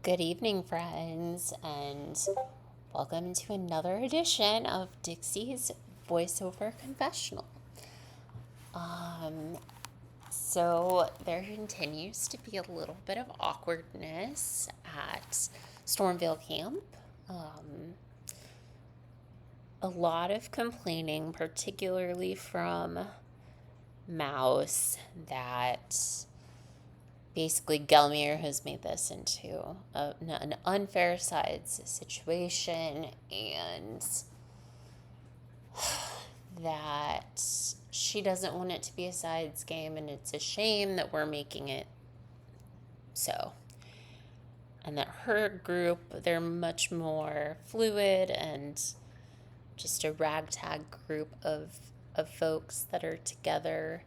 Good evening, friends, and welcome to another edition of Dixie's Voiceover Confessional. Um, so there continues to be a little bit of awkwardness at Stormville Camp. Um, a lot of complaining, particularly from Mouse, that basically Gelmir has made this into an unfair sides situation, and that she doesn't want it to be a sides game, and it's a shame that we're making it so. And that her group, they're much more fluid and just a ragtag group of folks that are together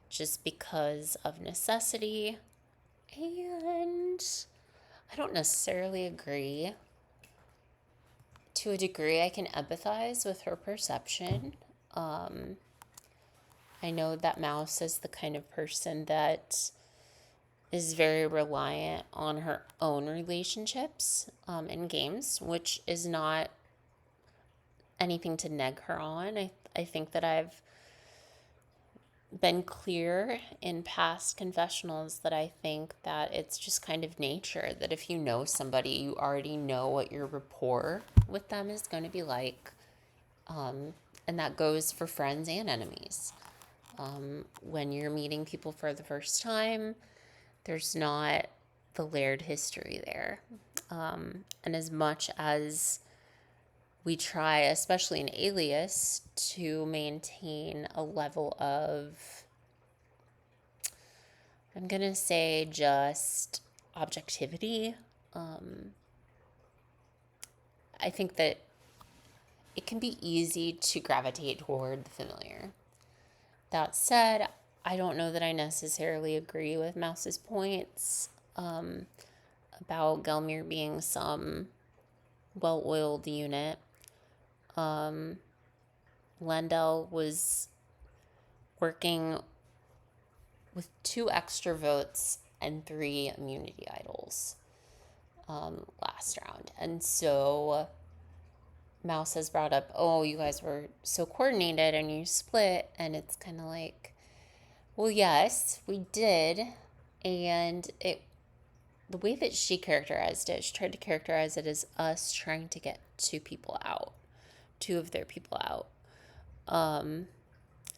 just because of necessity. And I don't necessarily agree. To a degree, I can empathize with her perception. I know that Mouse is the kind of person that is very reliant on her own relationships in games, which is not anything to neg her on. I think that I've been clear in past confessionals that I think that it's just kind of nature that if you know somebody, you already know what your rapport with them is going to be like. And that goes for friends and enemies. When you're meeting people for the first time, there's not the layered history there. And as much as we try, especially in Alias, to maintain a level of, I'm going to say, just objectivity, I think that it can be easy to gravitate toward the familiar. That said, I don't know that I necessarily agree with Mouse's points about Gelmir being some well-oiled unit. Lendell was working with 2 extra votes and 3 immunity idols last round. And so Mouse has brought up, oh, you guys were so coordinated and you split. And it's kind of like, well, yes, we did. And the way that she characterized it, she tried to characterize it as us trying to get 2 of their people out. And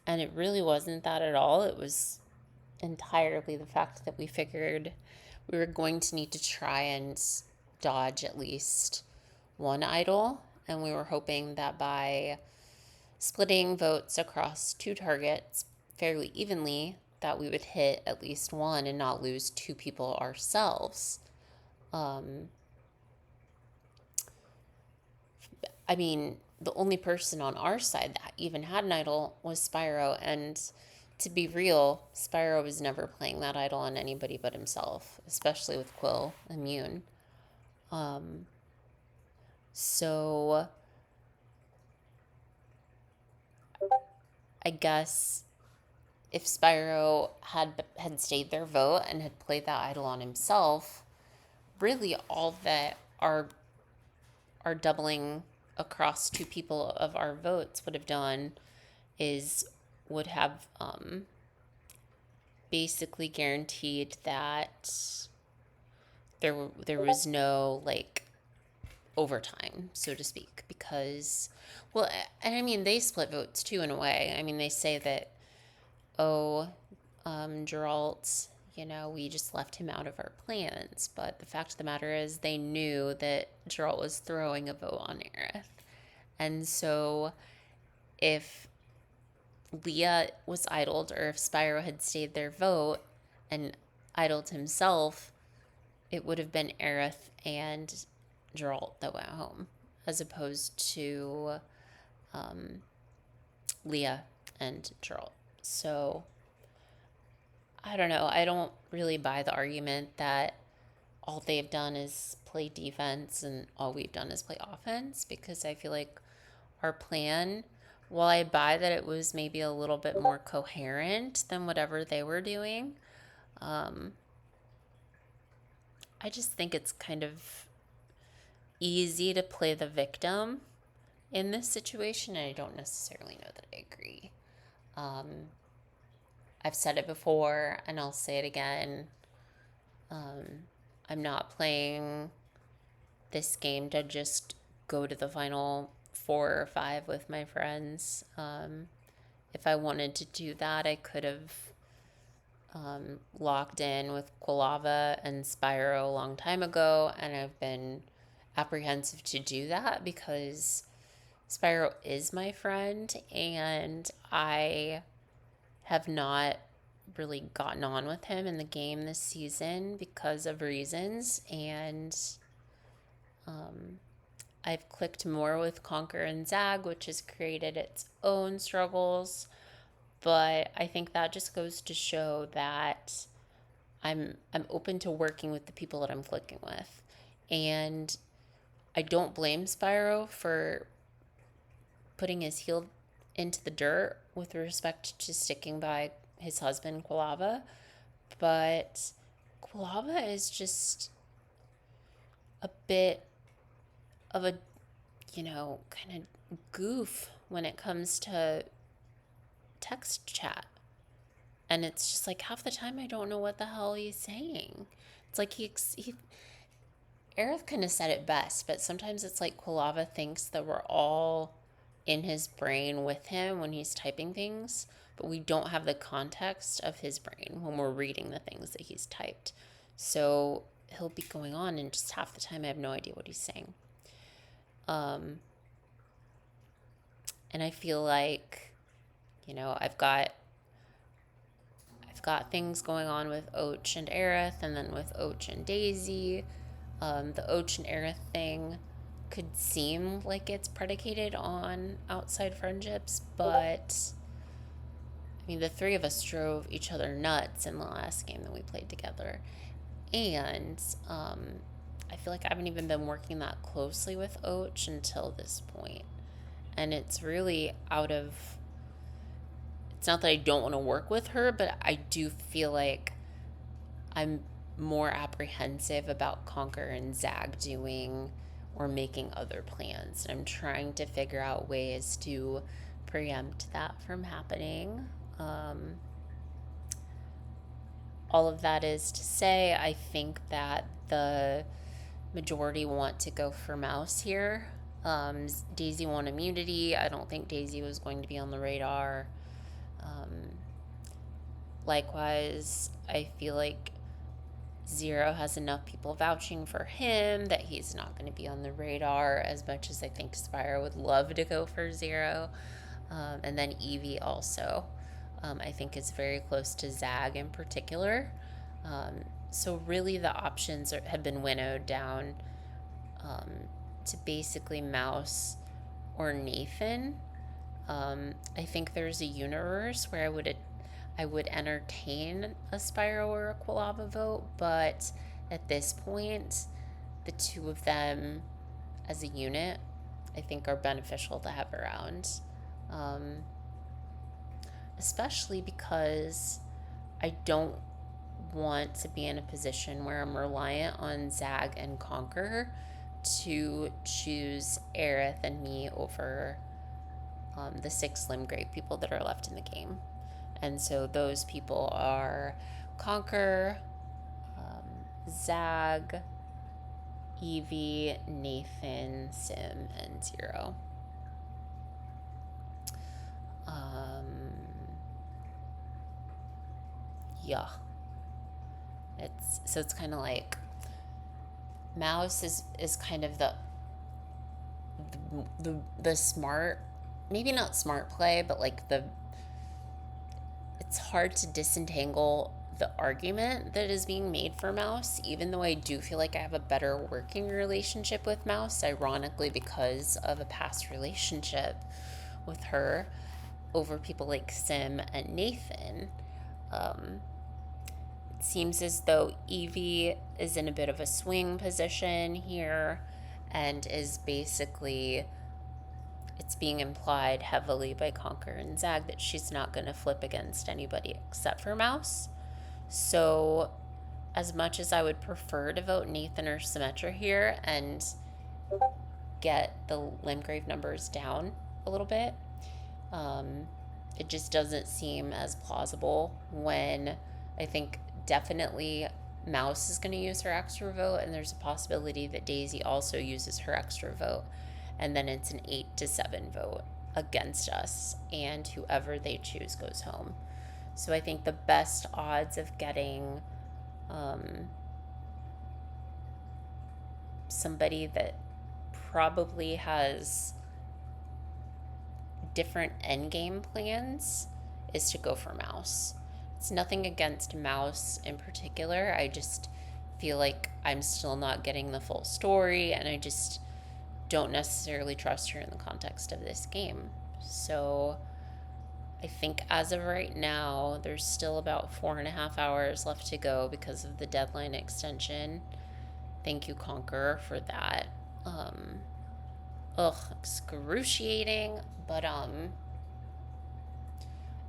it really wasn't that at all. It was entirely the fact that we figured we were going to need to try and dodge at least 1 idol. And we were hoping that by splitting votes across 2 targets fairly evenly, that we would hit at least 1 and not lose 2 people ourselves. I mean, the only person on our side that even had an idol was Spyro, and to be real, Spyro was never playing that idol on anybody but himself, especially with Quill immune. So I guess if Spyro had stayed their vote and had played that idol on himself, really all that our doubling across 2 people of our votes would have done would have basically guaranteed that there was no like overtime, so to speak, because, well, and I mean, they split votes too in a way. I mean, they say that, oh, Geralt, we just left him out of our plans. But the fact of the matter is they knew that Geralt was throwing a vote on Aerith. And so if Leah was idled, or if Spyro had stayed their vote and idled himself, it would have been Aerith and Geralt that went home, as opposed to Leah and Geralt. So I don't know. I don't really buy the argument that all they've done is play defense and all we've done is play offense, because I feel like our plan, while I buy that it was maybe a little bit more coherent than whatever they were doing, I just think it's kind of easy to play the victim in this situation, and I don't necessarily know that I agree. Um, I've said it before, and I'll say it again. I'm not playing this game to just go to the final 4 or 5 with my friends. If I wanted to do that, I could have locked in with Quilava and Spyro a long time ago, and I've been apprehensive to do that because Spyro is my friend, and I have not really gotten on with him in the game this season because of reasons, and I've clicked more with Conquer and Zag, which has created its own struggles. But I think that just goes to show that I'm open to working with the people that I'm clicking with. And I don't blame Spyro for putting his heel into the dirt with respect to sticking by his husband, Quilava. But Quilava is just a bit of a, kind of goof when it comes to text chat. And it's just like half the time I don't know what the hell he's saying. It's like he Aerith kind of said it best, but sometimes it's like Quilava thinks that we're all in his brain with him when he's typing things, but we don't have the context of his brain when we're reading the things that he's typed. So he'll be going on, and just half the time I have no idea what he's saying. And I feel like, I've got things going on with Och and Aerith, and then with Och and Daisy. The Och and Aerith thing could seem like it's predicated on outside friendships, but I mean, the three of us drove each other nuts in the last game that we played together. And I feel like I haven't even been working that closely with Och until this point. And it's really it's not that I don't want to work with her, but I do feel like I'm more apprehensive about Conquer and Zag doing or making other plans. And I'm trying to figure out ways to preempt that from happening. All of that is to say, I think that the majority want to go for Mouse here. Daisy won immunity. I don't think Daisy was going to be on the radar. Likewise, I feel like Zero has enough people vouching for him that he's not going to be on the radar as much as I think Spyro would love to go for Zero. And then Eevee also, I think, is very close to Zag in particular. So really the options have been winnowed down to basically Mouse or Nathan. I think there's a universe where I would entertain a Spyro or a Quilava vote, but at this point, the two of them as a unit, I think, are beneficial to have around. Especially because I don't want to be in a position where I'm reliant on Zag and Conquer to choose Aerith and me over the 6 Limgrave people that are left in the game. And so those people are Conquer, Zag, Eevee, Nathan, Sim, and Zero. Yeah. It's kind of like Mouse is kind of the smart, maybe not smart play, but like it's hard to disentangle the argument that is being made for Mouse, even though I do feel like I have a better working relationship with Mouse, ironically because of a past relationship with her over people like Sim and Nathan. It seems as though Eevee is in a bit of a swing position here and is basically, it's being implied heavily by Conquer and Zag that she's not going to flip against anybody except for Mouse. So as much as I would prefer to vote Nathan or Symmetra here and get the Limgrave numbers down a little bit, um, it just doesn't seem as plausible when I think definitely Mouse is going to use her extra vote, and there's a possibility that Daisy also uses her extra vote, and then it's an 8-7 vote against us, and whoever they choose goes home. So I think the best odds of getting somebody that probably has different endgame plans is to go for Mouse. It's nothing against Mouse in particular. I just feel like I'm still not getting the full story, and I just don't necessarily trust her in the context of this game. So I think as of right now, there's still about 4.5 hours left to go because of the deadline extension. Thank you, Conqueror, for that. Excruciating, but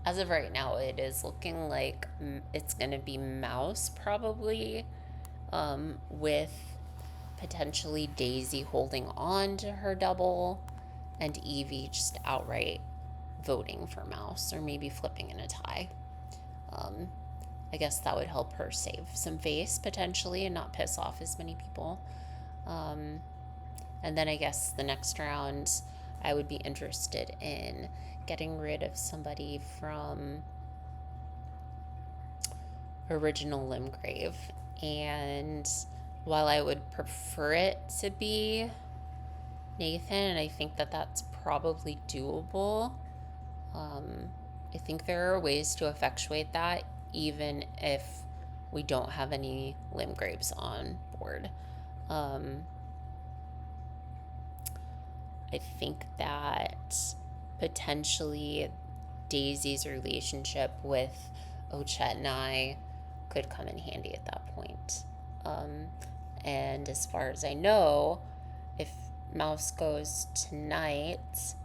as of right now, it is looking like it's gonna be Mouse probably, with potentially Daisy holding on to her double, and Evie just outright voting for Mouse, or maybe flipping in a tie. I guess that would help her save some face potentially and not piss off as many people. And then I guess the next round, I would be interested in getting rid of somebody from original Limgrave. And while I would prefer it to be Nathan, and I think that that's probably doable, I think there are ways to effectuate that even if we don't have any Limgraves on board. I think that potentially Daisy's relationship with Ochette and I could come in handy at that point. And as far as I know, if Mouse goes tonight,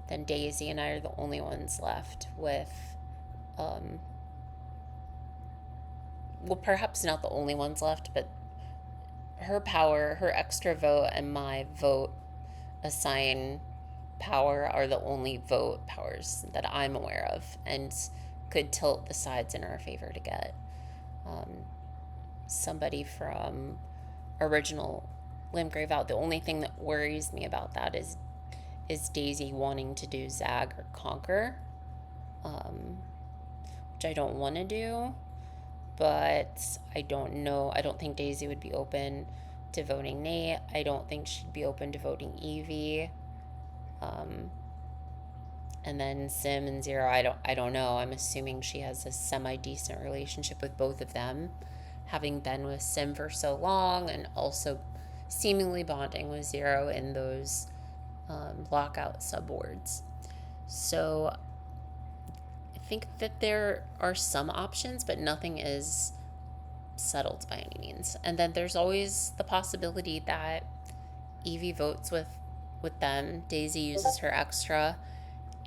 then Daisy and I are the only ones left with, well, perhaps not the only ones left, but her power, her extra vote, and my vote assign power are the only vote powers that I'm aware of, and could tilt the sides in our favor to get somebody from original Limgrave out. The only thing that worries me about that is Daisy wanting to do Zag or Conquer, which I don't want to do, but I don't know. I don't think Daisy would be open to voting Nate. I don't think she'd be open to voting Evie. And then Sim and Zero, I don't know. I'm assuming she has a semi-decent relationship with both of them, having been with Sim for so long and also seemingly bonding with Zero in those lockout subwards. So I think that there are some options, but nothing is settled by any means. And then there's always the possibility that Evie votes with them, Daisy uses her extra,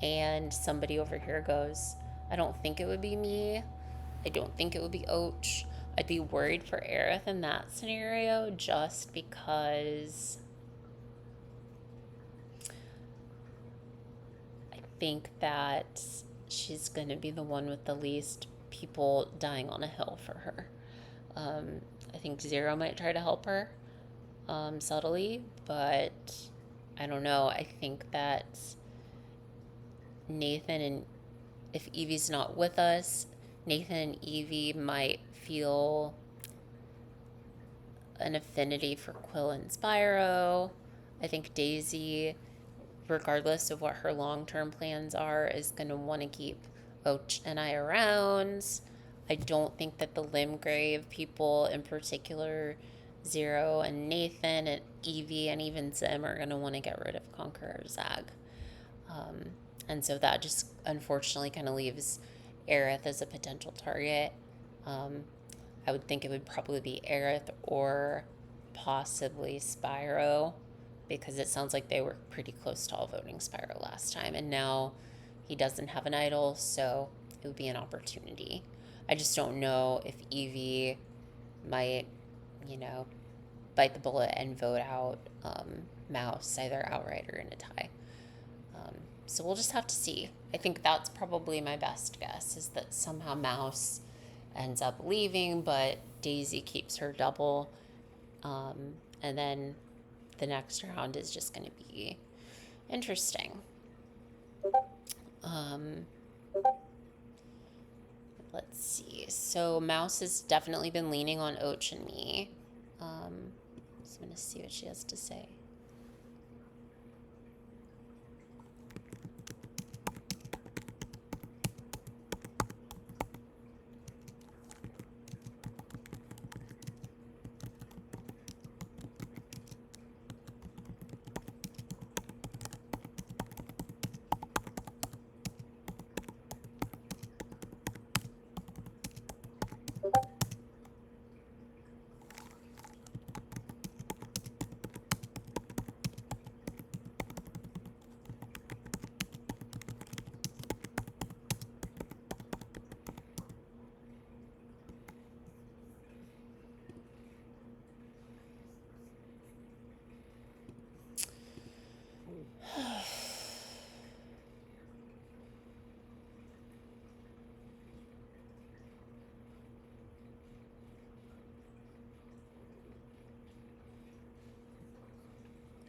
and somebody over here goes. I don't think it would be me. I don't think it would be Och. I'd be worried for Aerith in that scenario, just because I think that she's going to be the one with the least people dying on a hill for her. I think Zero might try to help her subtly, but I don't know. I think that Nathan and if Evie's not with us, Nathan and Evie might feel an affinity for Quill and Spyro. I think Daisy, regardless of what her long-term plans are, is going to want to keep Och and I around. I don't think that the Limgrave people, in particular Zero and Nathan and Evie and even Zim, are going to want to get rid of Conqueror Zag. And so that just unfortunately kind of leaves Aerith as a potential target. I would think it would probably be Aerith or possibly Spyro, because it sounds like they were pretty close to all voting Spyro last time, and now he doesn't have an idol, so it would be an opportunity. I just don't know if Evie might, you know, bite the bullet and vote out Mouse either outright or in a tie. Um, so we'll just have to see. I think that's probably my best guess, is that somehow Mouse ends up leaving, but Daisy keeps her double. And then the next round is just going to be interesting. Um, let's see. So Mouse has definitely been leaning on Och and me. So I'm going to see what she has to say.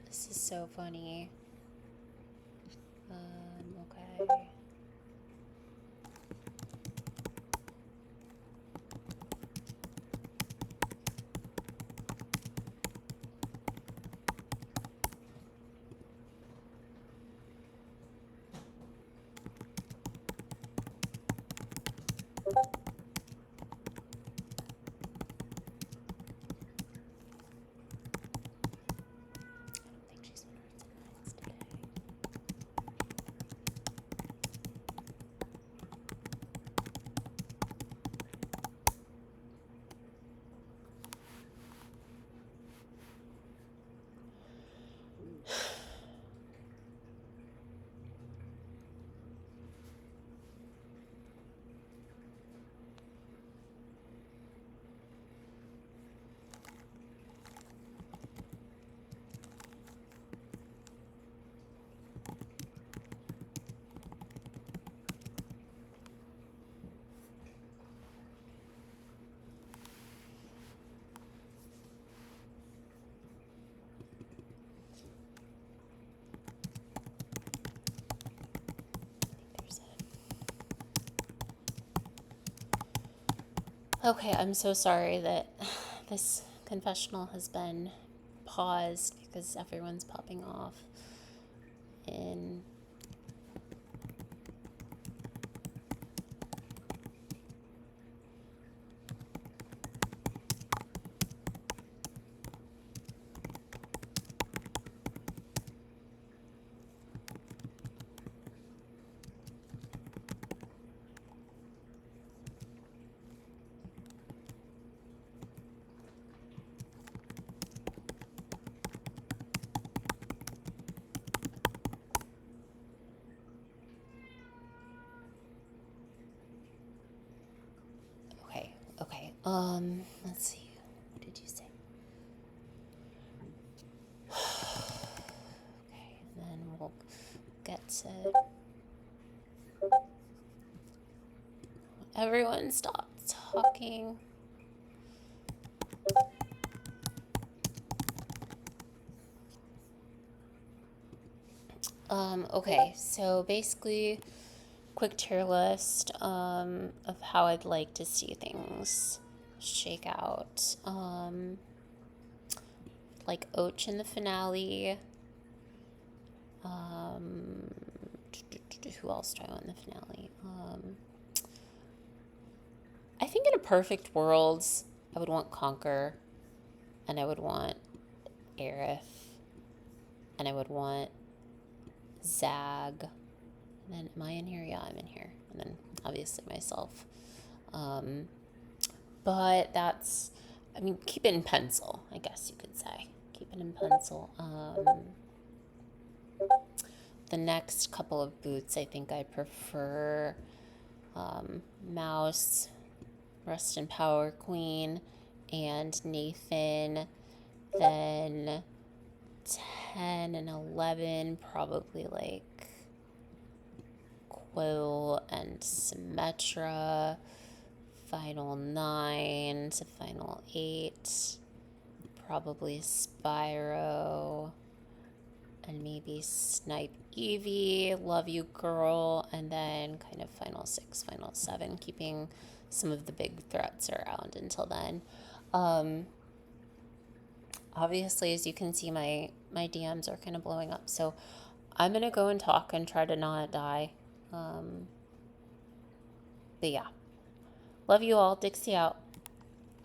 This is so funny. Okay. Okay, I'm so sorry that this confessional has been paused because everyone's popping off. And okay. Let's see. What did you say? Okay, and then we'll get to. Everyone stop talking. Okay, so basically, quick tier list of how I'd like to see things shake out. Like Och in the finale. Who else do I want in the finale? I think in a perfect world, I would want Conquer, and I would want Aerith, and I would want Zag. And then, am I in here? Yeah, I'm in here. And then, obviously, myself. But that's, I mean, keep it in pencil, I guess you could say. Keep it in pencil. The next couple of boots, I think I prefer Mouse, Rust and Power Queen, and Nathan. Then 10 and 11, probably like Quill and Symmetra. Final 9 to final 8, probably Spyro, and maybe Snipe Eevee, Love You Girl, and then kind of final 6, final 7, keeping some of the big threats around until then. Obviously, as you can see, my DMs are kind of blowing up, so I'm gonna go and talk and try to not die. But yeah, love you all. Dixie out.